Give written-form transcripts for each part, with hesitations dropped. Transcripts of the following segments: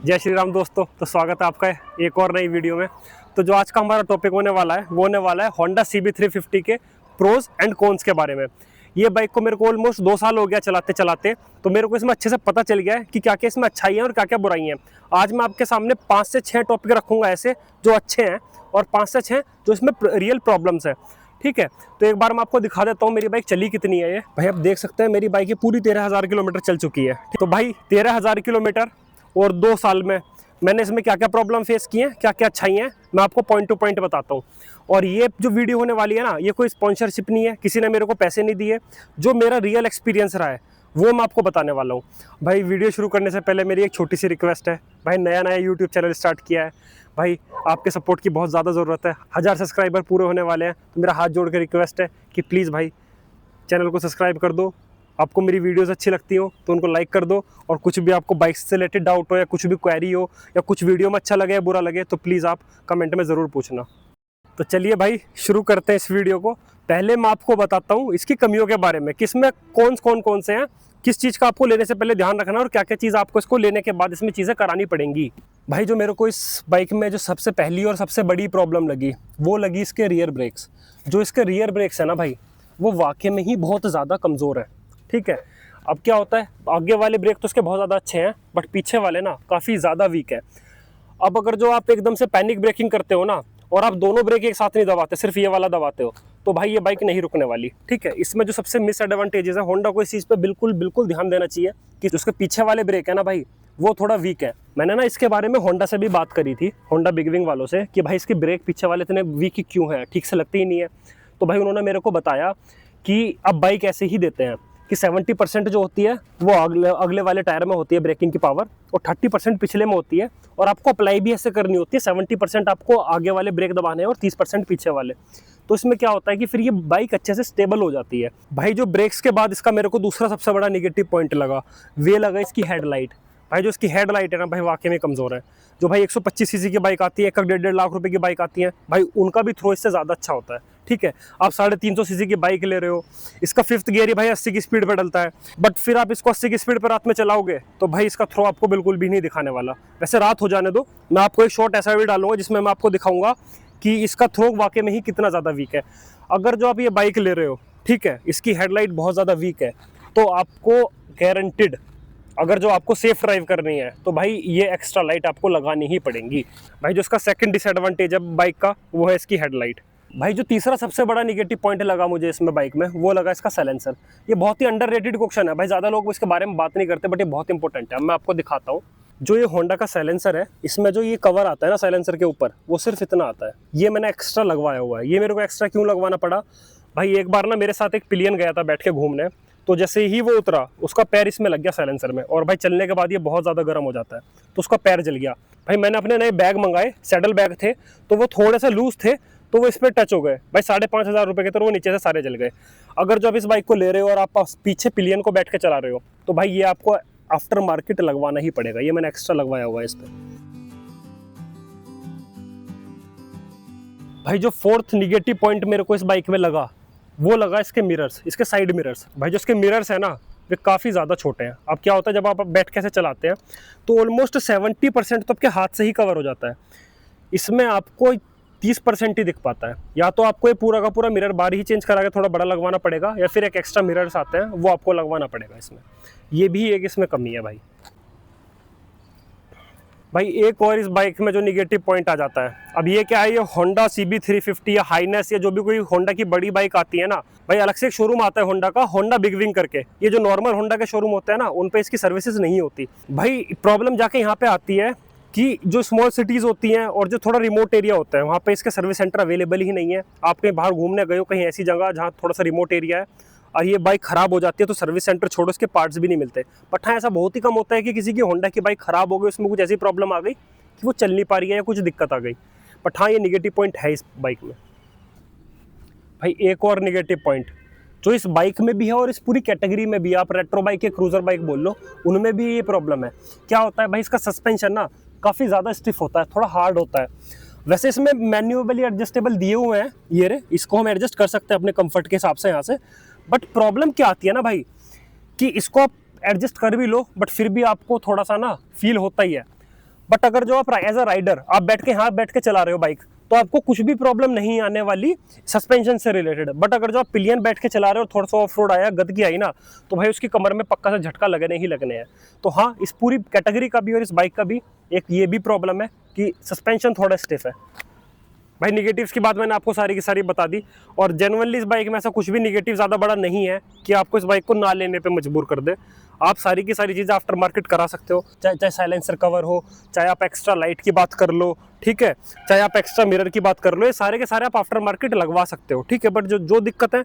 जय श्री राम दोस्तों। तो स्वागत है आपका एक और नई वीडियो में। तो जो आज का हमारा टॉपिक होने वाला है वो होने वाला है होंडा CB350 के प्रोज एंड कॉन्स के बारे में। ये बाइक को मेरे को ऑलमोस्ट 2 साल हो गया चलाते चलाते, तो मेरे को इसमें अच्छे से पता चल गया है कि क्या क्या इसमें अच्छाई है और क्या क्या बुराई है। आज मैं आपके सामने 5 से 6 टॉपिक रखूंगा ऐसे जो अच्छे हैं और 5 से 6 जो इसमें रियल प्रॉब्लम्स है। ठीक है, तो एक बार मैं आपको दिखा देता हूँ मेरी बाइक चली कितनी है। ये भाई आप देख सकते हैं मेरी बाइक ये पूरी 13,000 किलोमीटर चल चुकी है। तो भाई 13,000 किलोमीटर और 2 साल में मैंने इसमें क्या क्या प्रॉब्लम फेस की हैं, क्या क्या अच्छाई हैं, मैं आपको पॉइंट टू पॉइंट बताता हूँ। और ये जो वीडियो होने वाली है ना, ये कोई स्पॉन्सरशिप नहीं है, किसी ने मेरे को पैसे नहीं दिए। जो मेरा रियल एक्सपीरियंस रहा है वो मैं आपको बताने वाला हूँ। भाई वीडियो शुरू करने से पहले मेरी एक छोटी सी रिक्वेस्ट है। भाई नया नया यूट्यूब चैनल स्टार्ट किया है, भाई आपके सपोर्ट की बहुत ज़्यादा ज़रूरत है। 1000 सब्सक्राइबर पूरे होने वाले हैं, तो मेरा हाथ जोड़ के रिक्वेस्ट है कि प्लीज़ भाई चैनल को सब्सक्राइब कर दो। आपको मेरी वीडियोस अच्छी लगती हो तो उनको लाइक कर दो, और कुछ भी आपको बाइक्स से रिलेटेड डाउट हो या कुछ भी क्वेरी हो या कुछ वीडियो में अच्छा लगे या बुरा लगे तो प्लीज़ आप कमेंट में ज़रूर पूछना। तो चलिए भाई शुरू करते हैं इस वीडियो को। पहले मैं आपको बताता हूँ इसकी कमियों के बारे में, किसमें कौन से हैं, किस चीज़ का आपको लेने से पहले ध्यान रखना और क्या क्या चीज़ आपको इसको लेने के बाद इसमें चीज़ें करानी पड़ेंगी। भाई जो मेरे को इस बाइक में जो सबसे पहली और सबसे बड़ी प्रॉब्लम लगी वो लगी इसके रियर ब्रेक्स। जो इसके रियर ब्रेक्स है ना भाई, वो वाकई में ही बहुत ज़्यादा कमज़ोर है। ठीक है, अब क्या होता है, आगे वाले ब्रेक तो उसके बहुत ज़्यादा अच्छे हैं बट पीछे वाले ना काफ़ी ज़्यादा वीक है। अब अगर जो आप एकदम से पैनिक ब्रेकिंग करते हो ना और आप दोनों ब्रेक एक साथ नहीं दबाते, सिर्फ ये वाला दबाते हो, तो भाई ये बाइक नहीं रुकने वाली। ठीक है, इसमें जो सबसे मिसएडवांटेजेस है, होंडा को इस चीज़ पे बिल्कुल ध्यान देना चाहिए कि उसके पीछे वाले ब्रेक है ना भाई, वो थोड़ा वीक है। मैंने ना इसके बारे में होंडा से भी बात करी थी, होंडा बिग विंग वालों से, कि भाई इसके ब्रेक पीछे वाले इतने वीक क्यों हैं, ठीक से लगते ही नहीं है। तो भाई उन्होंने मेरे को बताया कि अब बाइक ऐसे ही देते हैं कि 70% जो होती है वो अगले वाले टायर में होती है ब्रेकिंग की पावर, और 30% पिछले में होती है, और आपको अप्लाई भी ऐसे करनी होती है। 70% आपको आगे वाले ब्रेक दबाने हैं और 30% पीछे वाले। तो इसमें क्या होता है कि फिर ये बाइक अच्छे से स्टेबल हो जाती है। भाई जो ब्रेक्स के बाद इसका मेरे को दूसरा सबसे बड़ा निगेटिव पॉइंट लगा, वे लगा इसकी हेडलाइट। भाई जो इसकी हेडलाइट है ना भाई वाकई में कमज़ोर है। जो भाई 125 सीसी की बाइक आती है, 1-1.5 लाख रुपए की बाइक आती है, भाई उनका भी थ्रो इससे ज़्यादा अच्छा होता है। ठीक है, आप 350 सीसी की बाइक ले रहे हो, इसका 5th गियर ही भाई 80 की स्पीड पर डलता है, बट फिर आप इसको 80 की स्पीड पर रात में चलाओगे तो भाई इसका थ्रो आपको बिल्कुल भी नहीं दिखाने वाला। वैसे रात हो जाने दो, मैं आपको एक शॉर्ट ऐसा भी डालूंगा जिसमें मैं आपको दिखाऊंगा कि इसका थ्रो वाकई में ही कितना ज़्यादा वीक है। अगर जो आप ये बाइक ले रहे हो, ठीक है, इसकी हेडलाइट बहुत ज़्यादा वीक है, तो आपको गारंटेड, अगर जो आपको सेफ ड्राइव करनी है तो भाई ये एक्स्ट्रा लाइट आपको लगानी ही पड़ेंगी। भाई जो इसका सेकंड डिसएडवांटेज है बाइक का वो है इसकी हेडलाइट। भाई जो तीसरा सबसे बड़ा निगेटिव पॉइंट लगा मुझे इसमें बाइक में वो लगा इसका साइलेंसर। ये बहुत ही अंडररेटेड क्वेश्चन है भाई, ज़्यादा लोग इसके बारे में बात नहीं करते, बट ये बहुत इंपॉर्टेंट है। मैं आपको दिखाता हूँ। जो ये होंडा का साइलेंसर है, इसमें जो ये कवर आता है ना साइलेंसर के ऊपर, वो सिर्फ इतना आता है। ये मैंने एक्स्ट्रा लगवाया हुआ है। ये मेरे को एक्स्ट्रा क्यों लगवाना पड़ा भाई, एक बार ना मेरे साथ एक पिलियन गया था बैठ के घूमने, तो जैसे ही वो उतरा उसका पैर इसमें लग गया साइलेंसर में, और भाई चलने के बाद ये बहुत ज़्यादा गर्म हो जाता है, तो उसका पैर जल गया। भाई मैंने अपने नए बैग मंगाए, सैडल बैग थे, तो वो थोड़े से लूज थे, तो वो इस पर टच हो गए भाई। 5,500 रुपये के, तो वो नीचे से सारे जल गए। अगर जो आप इस बाइक को ले रहे हो और आप पीछे पिलियन को बैठ के चला रहे हो तो भाई ये आपको आफ्टर मार्केट लगवाना ही पड़ेगा। ये मैंने एक्स्ट्रा लगवाया हुआ है इस पर। भाई जो 4th निगेटिव पॉइंट मेरे को इस बाइक में लगा वो लगा इसके मिरर्स, इसके साइड मिरर्स। भाई जो इसके मिरर्स है ना वे काफ़ी ज़्यादा छोटे हैं। अब क्या होता है जब आप बैठ के ऐसे चलाते हैं तो ऑलमोस्ट 70% तो आपके हाथ से ही कवर हो जाता है, इसमें आपको 30% ही दिख पाता है। या तो आपको ये पूरा का पूरा मिरर बार ही चेंज करा के थोड़ा बड़ा लगवाना पड़ेगा, या फिर एक एक्स्ट्रा मिरर्स आते हैं वो आपको लगवाना पड़ेगा इसमें। ये भी एक इसमें कमी है भाई एक और इस बाइक में जो निगेटिव पॉइंट आ जाता है, अब ये क्या है, ये होंडा CB350 या हाइनेस या जो भी कोई होंडा की बड़ी बाइक आती है ना भाई, अलग से एक शोरूम आता है होंडा का, होंडा बिग विंग करके। ये जो नॉर्मल होंडा के शोरूम होते हैं ना उन पे इसकी सर्विसेज नहीं होती। भाई प्रॉब्लम जाके यहाँ पे आती है कि जो स्मॉल सिटीज़ होती हैं और जो थोड़ा रिमोट एरिया होता है वहाँ पे इसके सर्विस सेंटर अवेलेबल ही नहीं है। आप कहीं बाहर घूमने गए हो कहीं ऐसी जगह जहाँ थोड़ा सा रिमोट एरिया है और ये बाइक ख़राब हो जाती है तो सर्विस सेंटर छोड़ो, इसके पार्ट्स भी नहीं मिलते। बट हाँ ऐसा बहुत ही कम होता है कि किसी की होंडा की बाइक ख़राब हो गई, उसमें कुछ ऐसी प्रॉब्लम आ गई कि वो चल नहीं पा रही है या कुछ दिक्कत आ गई। बट हाँ ये निगेटिव पॉइंट है इस बाइक में। भाई एक और निगेटिव पॉइंट जो इस बाइक में भी है और इस पूरी कैटेगरी में भी, आप रेट्रो बाइक या क्रूजर बाइक बोल लो, उनमें भी ये प्रॉब्लम है। क्या होता है भाई, इसका सस्पेंशन ना काफ़ी ज़्यादा स्टिफ होता है, थोड़ा हार्ड होता है। वैसे इसमें मैन्युअली एडजस्टेबल दिए हुए हैं, ये रे, इसको हम एडजस्ट कर सकते हैं अपने कंफर्ट के हिसाब से यहाँ से। बट प्रॉब्लम क्या आती है ना भाई कि इसको आप एडजस्ट कर भी लो बट फिर भी आपको थोड़ा सा ना फील होता ही है। बट अगर जो आप एज अ राइडर आप बैठ के यहाँ बैठ के चला रहे हो बाइक, तो आपको कुछ भी प्रॉब्लम नहीं आने वाली सस्पेंशन से रिलेटेड। बट अगर जो आप पिलियन बैठ के चला रहे हो, थोड़ा सा ऑफ रोड आया, गदगी आई ना, तो भाई उसकी कमर में पक्का से झटका लगने ही लगने हैं। तो हाँ, इस पूरी कैटेगरी का भी और इस बाइक का भी एक ये भी प्रॉब्लम है कि सस्पेंशन थोड़ा स्टिफ है। भाई निगेटिव्स की बात मैंने आपको सारी की सारी बता दी, और जेन्युइनली इस बाइक में ऐसा कुछ भी निगेटिव ज़्यादा बड़ा नहीं है कि आपको इस बाइक को ना लेने पे मजबूर कर दे। आप सारी की सारी चीज़ें आफ्टर मार्केट करा सकते हो, चाहे साइलेंसर कवर हो, चाहे आप एक्स्ट्रा लाइट की बात कर लो, ठीक है, चाहे आप एक्स्ट्रा मिरर की बात कर लो, ये सारे के सारे आप आफ्टर मार्केट लगवा सकते हो, ठीक है। बट जो दिक्कत है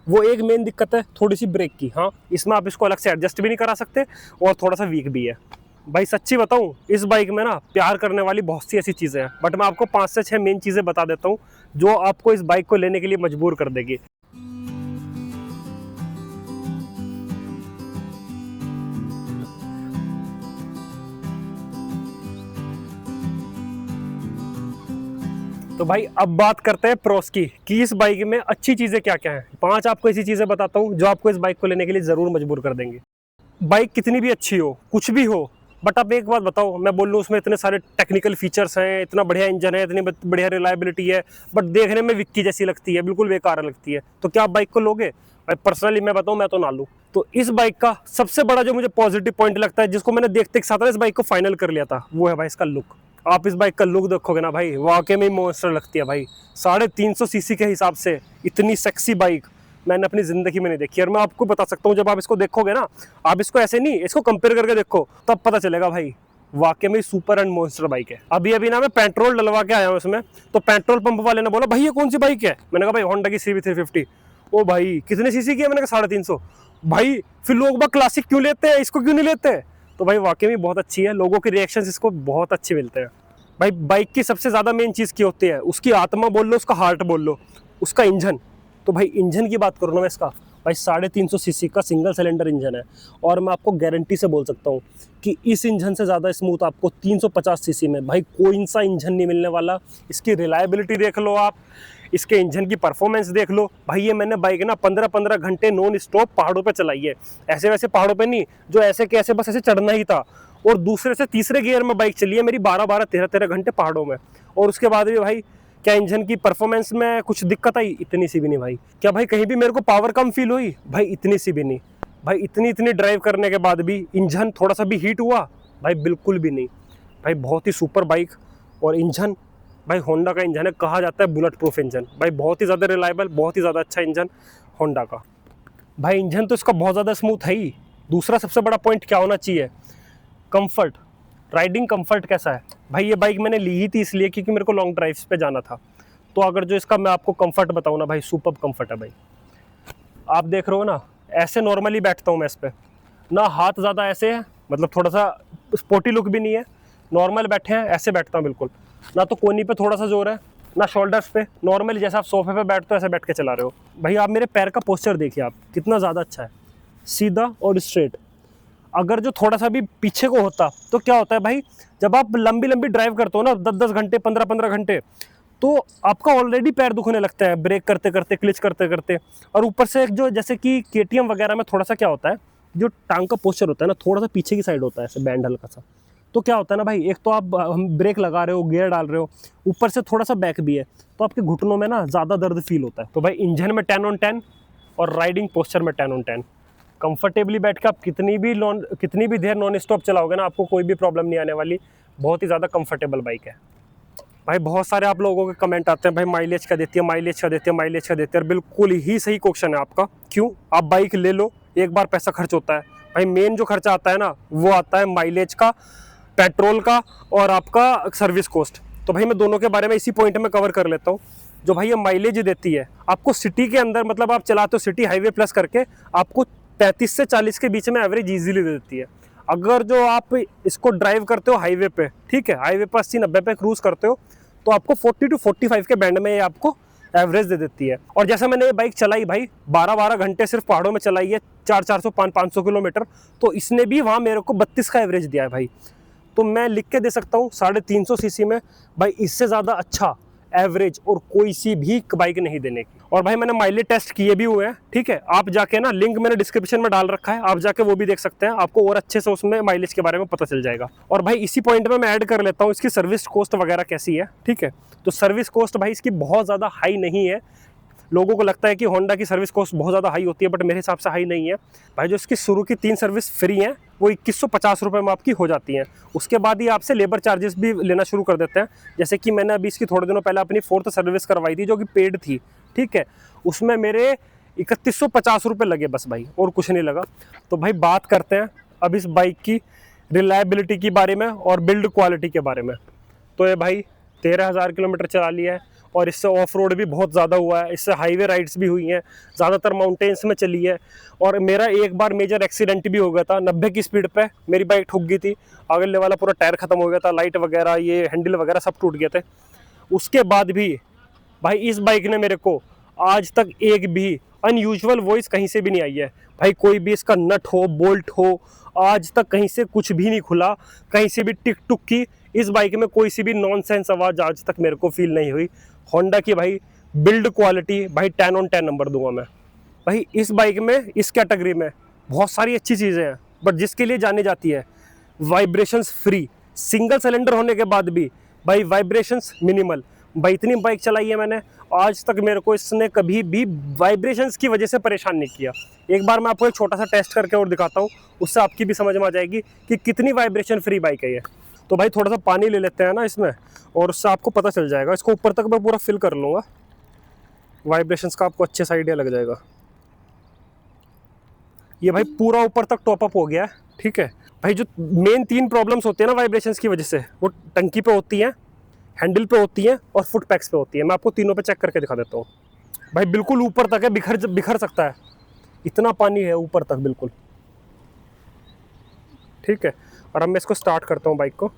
वो एक मेन दिक्कत है थोड़ी सी ब्रेक की। हाँ, इसमें आप इसको अलग से एडजस्ट भी नहीं करा सकते और थोड़ा सा वीक भी है। भाई सच्ची बताऊं, इस बाइक में ना प्यार करने वाली बहुत सी ऐसी चीज़ें हैं, बट मैं आपको 5 से 6 मेन चीज़ें बता देता हूं जो आपको इस बाइक को लेने के लिए मजबूर कर देगी। तो भाई अब बात करते हैं प्रोस की कि इस बाइक में अच्छी चीज़ें क्या क्या हैं। 5 आपको ऐसी चीज़ें बताता हूँ जो आपको इस बाइक को लेने के लिए ज़रूर मजबूर कर देंगे। बाइक कितनी भी अच्छी हो, कुछ भी हो, बट आप एक बात बताओ, मैं बोल लूँ उसमें इतने सारे टेक्निकल फीचर्स हैं, इतना बढ़िया इंजन है, इतनी बढ़िया रिलायबिलिटी है, बट देखने में विक्की जैसी लगती है, बिल्कुल बेकार लगती है, तो क्या आप बाइक को लोगे? भाई पर्सनली मैं बताऊँ, मैं तो ना लूँ। तो इस बाइक का सबसे बड़ा जो मुझे पॉजिटिव पॉइंट लगता है, जिसको मैंने देखते एक साथ इस बाइक को फाइनल कर लिया था, वो है भाई इसका लुक। आप इस बाइक का लुक देखोगे ना भाई, वाकई में मॉन्स्टर लगती है भाई। 350 सीसी के हिसाब से इतनी सेक्सी बाइक मैंने अपनी जिंदगी में नहीं देखी। और मैं आपको बता सकता हूँ, जब आप इसको देखोगे ना, आप इसको ऐसे नहीं, इसको कंपेयर करके देखो, तब पता चलेगा भाई वाकई में सुपर एंड मॉन्स्टर बाइक है। अभी अभी ना मैं पेट्रोल डलवा के आया हूँ इसमें, तो पेट्रोल पंप वाले ने बोला भाई ये कौन सी बाइक है? मैंने कहा भाई होंडा की CB350। ओ भाई कितने सीसी की है? मैंने कहा 350। भाई फिर लोग बाग क्लासिक क्यों लेते हैं, इसको क्यों नहीं लेते? तो भाई वाकई में बहुत अच्छी है, लोगों के रिएक्शंस इसको बहुत अच्छे मिलते हैं। भाई बाइक की सबसे ज़्यादा मेन चीज़ की होती है उसकी आत्मा बोल लो, उसका हार्ट बोल लो, उसका इंजन। तो भाई इंजन की बात करूँ ना मैं इसका, भाई 350 सीसी का सिंगल सिलेंडर इंजन है, और मैं आपको गारंटी से बोल सकता हूँ कि इस इंजन से ज़्यादा स्मूथ आपको 350 सीसी में भाई कोई सा इंजन नहीं मिलने वाला। इसकी रिलायबिलिटी देख लो आप, इसके इंजन की परफॉर्मेंस देख लो। भाई ये मैंने बाइक ना 15-15 घंटे नॉन स्टॉप पहाड़ों पे चलाई है, ऐसे वैसे पहाड़ों पे नहीं, जो ऐसे के ऐसे बस ऐसे चढ़ना ही था, और दूसरे से तीसरे गियर में बाइक चली है मेरी 12-12, 13-13 घंटे पहाड़ों में। और उसके बाद भी भाई क्या इंजन की परफॉर्मेंस में कुछ दिक्कत आई? इतनी सी भी नहीं भाई। क्या भाई कहीं भी मेरे को पावर कम फील हुई? भाई इतनी सी भी नहीं। भाई इतनी ड्राइव करने के बाद भी इंजन थोड़ा सा भी हीट हुआ? भाई बिल्कुल भी नहीं। भाई बहुत ही सुपर बाइक। और इंजन भाई होंडा का इंजन है, कहा जाता है बुलेट प्रूफ इंजन। भाई बहुत ही ज़्यादा रिलायबल, बहुत ही ज़्यादा अच्छा इंजन होंडा का। भाई इंजन तो इसका बहुत ज़्यादा स्मूथ है ही। दूसरा सबसे बड़ा पॉइंट क्या होना चाहिए? कंफर्ट, राइडिंग कंफर्ट कैसा है? भाई ये बाइक मैंने ली ही थी इसलिए क्योंकि मेरे को लॉन्ग ड्राइव्स पे जाना था। तो अगर जो इसका मैं आपको कंफर्ट बताऊँ ना भाई, सुपर कंफर्ट है भाई। आप देख रहे हो ना, ऐसे नॉर्मली बैठता हूँ मैं इस पर ना, हाथ ज़्यादा ऐसे है, मतलब थोड़ा सा स्पोर्टी लुक भी नहीं है, नॉर्मल बैठे हैं ऐसे बैठता हूँ बिल्कुल। ना तो कोनी पे थोड़ा सा जोर है, ना शोल्डर्स पे, नॉर्मली जैसे आप सोफे पे बैठते हो ऐसे बैठ के चला रहे हो। भाई आप मेरे पैर का पोस्चर देखिए, आप कितना ज़्यादा अच्छा है, सीधा और स्ट्रेट। अगर जो थोड़ा सा भी पीछे को होता तो क्या होता है भाई, जब आप लंबी लंबी ड्राइव करते हो ना 10-10 घंटे, 15-15 घंटे, तो आपका ऑलरेडी पैर दुखने लगता है ब्रेक करते करते, क्लिच करते करते। और ऊपर से जो जैसे कि KTM वगैरह में थोड़ा सा क्या होता है, जो टांग का पोस्चर होता है ना, थोड़ा सा पीछे की साइड होता है ऐसे बैंड हल्का सा। तो क्या होता है ना भाई, एक तो आप ब्रेक लगा रहे हो, गियर डाल रहे हो, ऊपर से थोड़ा सा बैक भी है, तो आपके घुटनों में ना ज़्यादा दर्द फील होता है। तो भाई इंजन में 10 on 10 और राइडिंग पोस्चर में 10 on 10। कंफर्टेबली बैठ के आप कितनी भी देर नॉन स्टॉप चलाओगे ना, आपको कोई भी प्रॉब्लम नहीं आने वाली। बहुत ही ज़्यादा कंफर्टेबल बाइक है भाई। बहुत सारे आप लोगों के कमेंट आते हैं भाई माइलेज का देती है, माइलेज का देती है, माइलेज का देती है। और बिल्कुल ही सही क्वेश्चन है आपका। क्यों? आप बाइक ले लो, एक बार पैसा खर्च होता है भाई, मेन जो खर्चा आता है ना वो आता है माइलेज का, पेट्रोल का और आपका सर्विस कॉस्ट। तो भाई मैं दोनों के बारे में इसी पॉइंट में कवर कर लेता हूँ। जो भाई ये माइलेज देती है आपको सिटी के अंदर, मतलब आप चलाते हो सिटी हाईवे प्लस करके, आपको 35 से 40 के बीच में एवरेज इजीली दे देती है। अगर जो आप इसको ड्राइव करते हो हाईवे पे, ठीक है, हाईवे पर 80-90 पे क्रूज करते हो, तो आपको 40 to 45 के बैंड में ये आपको एवरेज दे देती है। और जैसा मैंने ये बाइक चलाई भाई 12-12 घंटे सिर्फ पहाड़ों में चलाई है, 400-500 किलोमीटर, तो इसने भी वहाँ मेरे को 32 का एवरेज दिया है भाई। तो मैं लिख के दे सकता हूँ 350 सीसी में भाई इससे ज़्यादा अच्छा एवरेज और कोई सी भी बाइक नहीं देने की। और भाई मैंने माइलेज टेस्ट किए भी हुए हैं, ठीक है। आप जाके ना, लिंक मैंने डिस्क्रिप्शन में डाल रखा है, आप जाके वो भी देख सकते हैं, आपको और अच्छे से उसमें माइलेज के बारे में पता चल जाएगा। और भाई इसी पॉइंट में मैं ऐड कर लेता हूँ इसकी सर्विस कॉस्ट वगैरह कैसी है, ठीक है। तो सर्विस कॉस्ट भाई इसकी बहुत ज़्यादा हाई नहीं है। लोगों को लगता है कि होंडा की सर्विस कॉस्ट बहुत ज़्यादा हाई होती है, बट मेरे हिसाब से हाई नहीं है भाई। जो इसकी शुरू की 3 सर्विस फ्री हैं वो 2150 रुपये में आपकी हो जाती हैं। उसके बाद ही आपसे लेबर चार्जेस भी लेना शुरू कर देते हैं। जैसे कि मैंने अभी इसकी थोड़े दिनों पहले अपनी 4th सर्विस करवाई थी जो कि पेड थी, ठीक है। उसमें मेरे 3150 रुपये लगे बस भाई, और कुछ नहीं लगा। तो भाई बात करते हैं अब इस बाइक की रिलायबिलिटी के बारे में और बिल्ड क्वालिटी के बारे में। तो ये भाई 13,000 किलोमीटर चला लिया है और इससे ऑफ रोड भी बहुत ज़्यादा हुआ है, इससे हाईवे राइड्स भी हुई हैं, ज़्यादातर माउंटेन्स में चली है। और मेरा एक बार मेजर एक्सीडेंट भी हो गया था, 90 की स्पीड पे मेरी बाइक ठुक गई थी, अगले वाला पूरा टायर ख़त्म हो गया था, लाइट वगैरह ये हैंडल वगैरह सब टूट गए थे। उसके बाद भी भाई इस बाइक ने मेरे को आज तक एक भी अनयूजुअल वॉइस कहीं से भी नहीं आई है भाई। कोई भी इसका नट हो, बोल्ट हो, आज तक कहीं से कुछ भी नहीं खुला, कहीं से भी टिक टुक की इस बाइक में कोई सी भी नॉनसेंस आवाज़ आज तक मेरे को फील नहीं हुई। होंडा की भाई बिल्ड क्वालिटी भाई 10 on 10 नंबर दूंगा मैं भाई। इस बाइक में, इस कैटेगरी में बहुत सारी अच्छी चीज़ें हैं, बट जिसके लिए जानी जाती है वाइब्रेशंस फ्री, सिंगल सिलेंडर होने के बाद भी भाई वाइब्रेशंस मिनिमल। भाई इतनी बाइक चलाई है मैंने, आज तक मेरे को इसने कभी भी वाइब्रेशंस की वजह से परेशान नहीं किया। एक बार मैं आपको एक छोटा सा टेस्ट करके और दिखाता हूँ, उससे आपकी भी समझ में आ जाएगी कि कितनी वाइब्रेशन फ्री बाइक है ये। तो भाई थोड़ा सा पानी ले लेते हैं ना इसमें, और उससे आपको पता चल जाएगा। इसको ऊपर तक मैं पूरा फिल कर लूँगा, वाइब्रेशंस का आपको अच्छे से आइडिया लग जाएगा। ये भाई पूरा ऊपर तक टॉप अप हो गया है, ठीक है। भाई जो मेन 3 प्रॉब्लम्स होती है ना वाइब्रेशंस की वजह से, वो टंकी पे होती हैं, हैंडल पे होती है और फुट पैक्स पे होती है। मैं आपको तीनों पे चेक करके दिखा देता हूँ। भाई बिल्कुल ऊपर तक है, बिखर सकता है, इतना पानी है ऊपर तक बिल्कुल, ठीक है। और अब मैं इसको स्टार्ट करता हूँ बाइक को।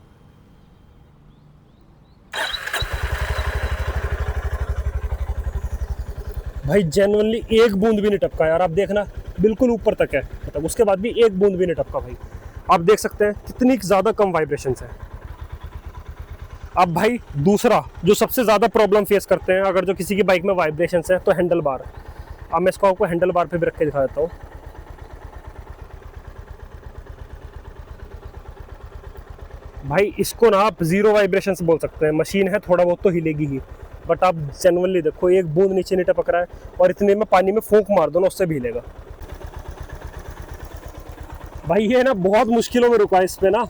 भाई जेन्युइनली एक बूंद भी नहीं टपका यार, आप देखना बिल्कुल ऊपर तक है, मतलब उसके बाद भी एक बूंद भी नहीं टपका भाई। आप देख सकते हैं कितनी ज़्यादा कम वाइब्रेशंस है। अब भाई दूसरा जो सबसे ज़्यादा प्रॉब्लम फेस करते हैं अगर जो किसी की बाइक में वाइब्रेशंस है, तो हैंडल बार। अब मैं इसको आपको हैंडल बार पे भी रख के दिखा देता हूँ। भाई इसको ना आप जीरो वाइब्रेशंस बोल सकते हैं, मशीन है थोड़ा बहुत तो हिलेगी ही, बट आप जेन्युइनली देखो एक बूंद नीचे नहीं टपक रहा है, और इतने में पानी में फूंक मार दो ना उससे भी हिलेगा। भाई ये ना बहुत मुश्किलों में रुका है इस पे ना,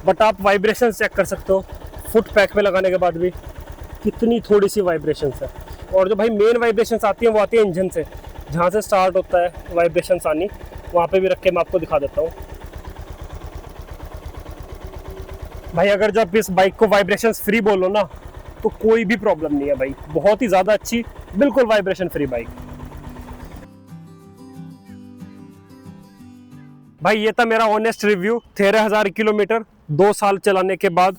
बट आप वाइब्रेशन चेक कर सकते हो फुट पैक में लगाने के बाद भी कितनी थोड़ी सी वाइब्रेशंस है। और जो भाई मेन वाइब्रेशंस आती हैं वो आती है इंजन से, जहाँ से स्टार्ट होता है वाइब्रेशंस आनी, वहाँ पे भी रख के मैं आपको दिखा देता हूँ। भाई अगर जब इस बाइक को वाइब्रेशंस फ्री बोलो ना, तो कोई भी प्रॉब्लम नहीं है भाई, बहुत ही ज़्यादा अच्छी बिल्कुल वाइब्रेशन फ्री बाइक। भाई ये था मेरा ऑनेस्ट रिव्यू 13,000 किलोमीटर 2 साल चलाने के बाद।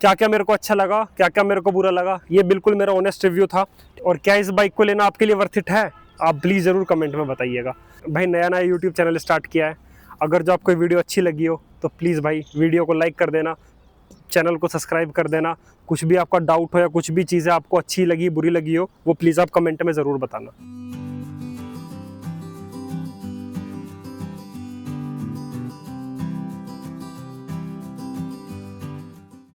क्या क्या मेरे को अच्छा लगा, क्या क्या मेरे को बुरा लगा, ये बिल्कुल मेरा ऑनेस्ट रिव्यू था। और क्या इस बाइक को लेना आपके लिए वर्थ इट है, आप प्लीज़ ज़रूर कमेंट में बताइएगा। भाई नया नया यूट्यूब चैनल स्टार्ट किया है, अगर जो आपको वीडियो अच्छी लगी हो तो प्लीज़ भाई वीडियो को लाइक कर देना, चैनल को सब्सक्राइब कर देना। कुछ भी आपका डाउट हो या कुछ भी चीज़ें आपको अच्छी लगी बुरी लगी हो, वो प्लीज़ आप कमेंट में ज़रूर बताना।